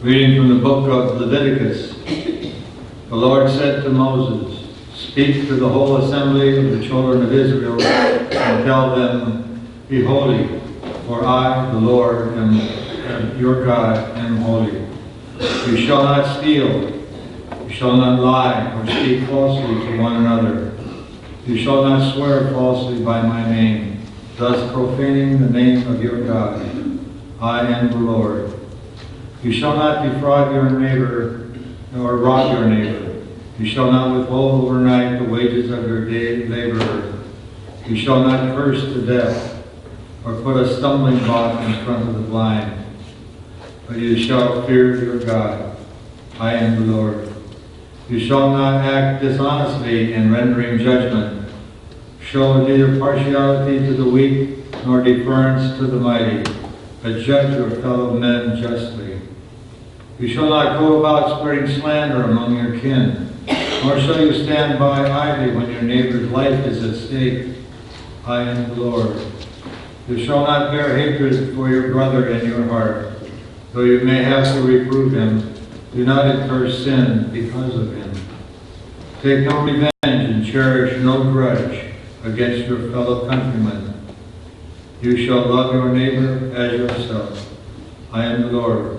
Reading from the book of Leviticus. The Lord said to Moses, "Speak to the whole assembly of the children of Israel and tell them, Be holy, for I, the Lord, am your God, am holy. You shall not steal. You shall not lie or speak falsely to one another. You shall not swear falsely by my name, thus profaning the name of your God. I am the Lord. You shall not defraud your neighbor, nor rob your neighbor. You shall not withhold overnight the wages of your day laborer. You shall not curse to death, or put a stumbling block in front of the blind. But you shall fear your God. I am the Lord. You shall not act dishonestly in rendering judgment. Show neither partiality to the weak, nor deference to the mighty, but judge your fellow men justly. You shall not go about spreading slander among your kin, nor shall you stand by idly when your neighbor's life is at stake. I am the Lord. You shall not bear hatred for your brother in your heart. Though you may have to reprove him, do not incur sin because of him. Take no revenge and cherish no grudge against your fellow countrymen. You shall love your neighbor as yourself. I am the Lord.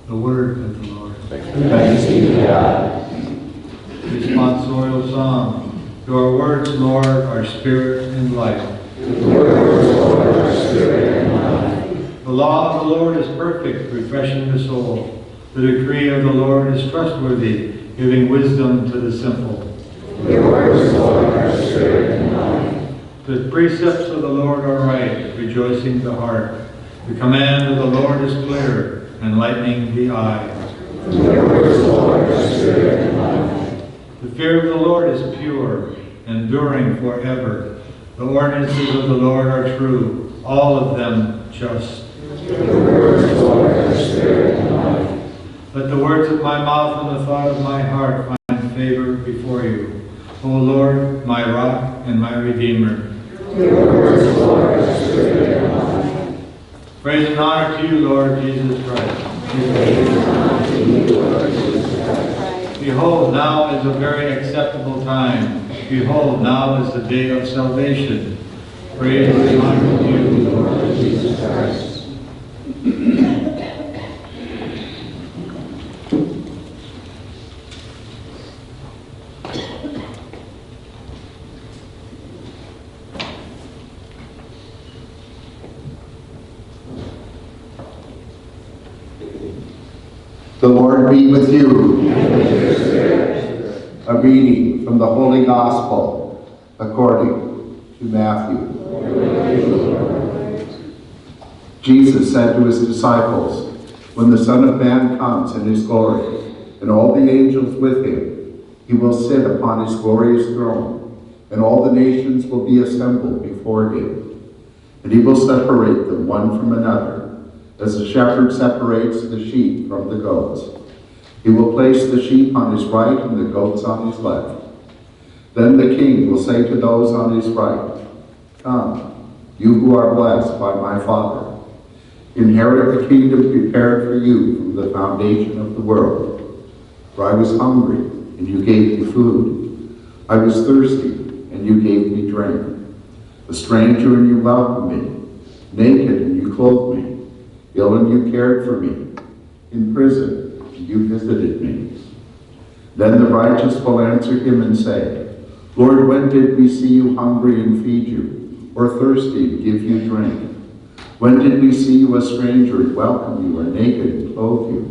The word of the Lord. Thanks be to God. Responsorial Psalm. Your words, Lord, are spirit and life. Your words, Lord, are spirit and life. The law of the Lord is perfect, refreshing the soul. The decree of the Lord is trustworthy, giving wisdom to the simple. Your words, Lord, are spirit and life. The precepts of the Lord are right, rejoicing the heart. The command of the Lord is clear, enlightening the eye. Your words, Lord, are spirit and life. The fear of the Lord is pure, enduring forever. The ordinances of the Lord are true, all of them just. Your words, Lord, are spirit and life. Let the words of my mouth and the thought of my heart find favor before you, O Lord, my rock and my redeemer. Your words, Lord, are spirit and life. Praise and honor to you, Lord Jesus Christ. Praise and honor to you, Lord Jesus Christ. Behold, now is a very acceptable time. Behold, now is the day of salvation. Praise and honor to you, Lord Jesus Christ. The Lord be with you. A reading from the Holy Gospel according to Matthew. Jesus said to his disciples, "When the Son of Man comes in his glory, and all the angels with him, he will sit upon his glorious throne, and all the nations will be assembled before him. And he will separate them one from another, as the shepherd separates the sheep from the goats. He will place the sheep on his right and the goats on his left. Then the king will say to those on his right, 'Come, you who are blessed by my Father. Inherit the kingdom prepared for you from the foundation of the world. For I was hungry, and you gave me food. I was thirsty, and you gave me drink. A stranger, and you welcomed me. Naked, and you clothed me. Ill, and you cared for me. In prison, and you visited me.' Then the righteous will answer him and say, 'Lord, when did we see you hungry and feed you, or thirsty and give you drink? When did we see you a stranger and welcome you, or naked and clothe you?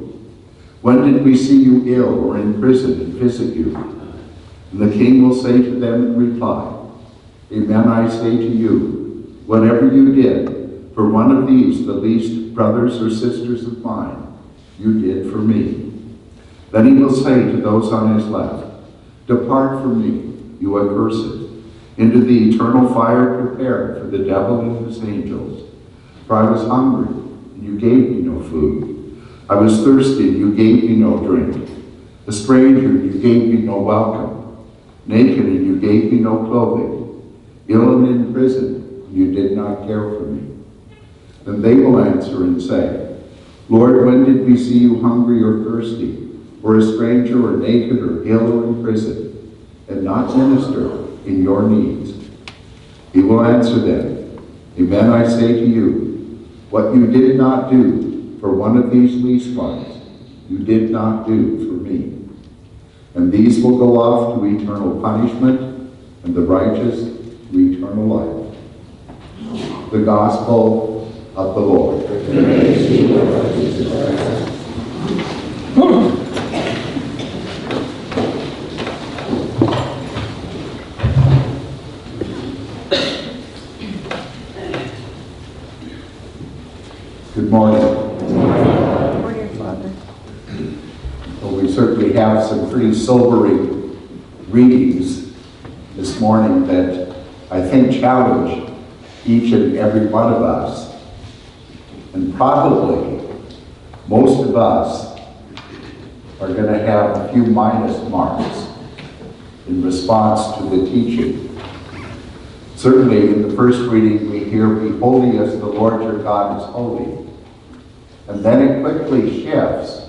When did we see you ill or in prison and visit you?' And the king will say to them in reply, 'Amen, I say to you, whatever you did for one of these, the least brothers or sisters of mine, you did for me.' Then he will say to those on his left, 'Depart from me, you accursed, into the eternal fire prepared for the devil and his angels. For I was hungry, and you gave me no food. I was thirsty, and you gave me no drink. A stranger, and you gave me no welcome. Naked, and you gave me no clothing. Ill and in prison, and you did not care for me.' Then they will answer and say, Lord, when did we see you hungry or thirsty, or a stranger or naked or ill or in prison, and not minister in your needs? He will answer them, Amen, I say to you, what you did not do for one of these least ones, you did not do for me. And these will go off to eternal punishment, and the righteous to eternal life. The Gospel of the Lord. Praise to you, Lord Jesus Christ. Good morning. Good morning, Father. Well, we certainly have some pretty sobering readings this morning that I think challenge each and every one of us. And probably most of us are going to have a few minus marks in response to the teaching. Certainly in the first reading we hear, be holy as the Lord your God is holy. And then it quickly shifts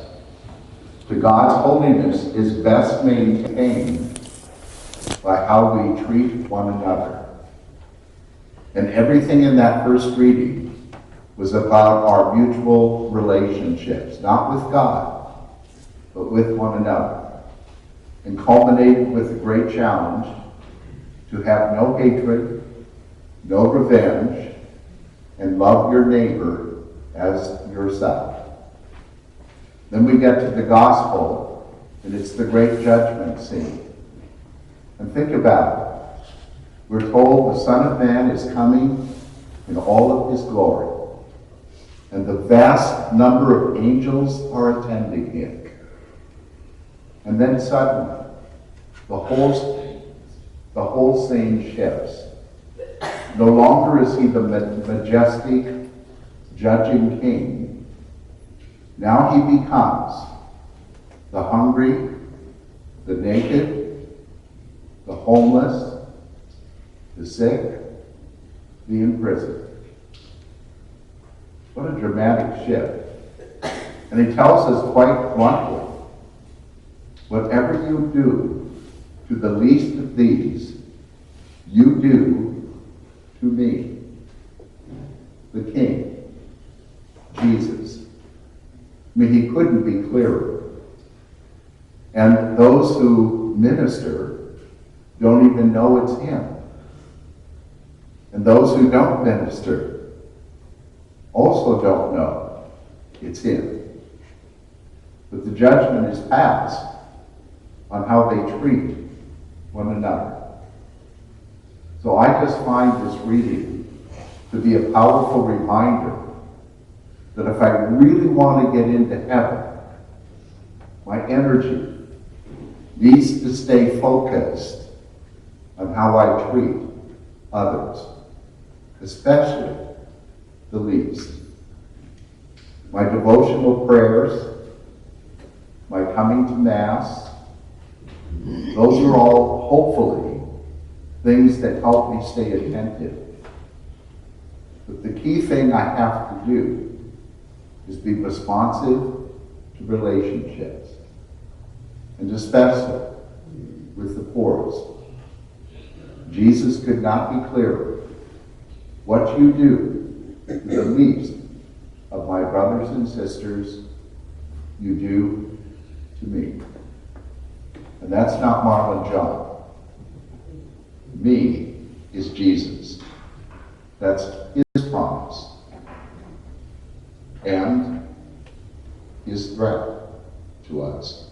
to God's holiness is best maintained by how we treat one another. And everything in that first reading was about our mutual relationships, not with God, but with one another. And culminated with the great challenge to have no hatred, no revenge, and love your neighbor as yourself. Then we get to the gospel, and it's the great judgment scene. And think about it. We're told the Son of Man is coming in all of his glory, and the vast number of angels are attending him. And then suddenly, the whole scene shifts. No longer is he the majestic, judging king. Now he becomes the hungry, the naked, the homeless, the sick, the imprisoned. What a dramatic shift. And he tells us quite bluntly, whatever you do to the least of these, you do to me, the King, Jesus. I mean, he couldn't be clearer. And those who minister don't even know it's him. And those who don't minister also don't know it's him. But the judgment is passed on how they treat one another. So I just find this reading to be a powerful reminder that if I really want to get into heaven, my energy needs to stay focused on how I treat others, especially the least. My devotional prayers, my coming to Mass, those are all hopefully things that help me stay attentive. But the key thing I have to do is be responsive to relationships, and especially with the poorest. Jesus could not be clearer. What you do to the least of my brothers and sisters, you do to me. And that's not Marlon John. Me is Jesus. That's his promise and his threat to us.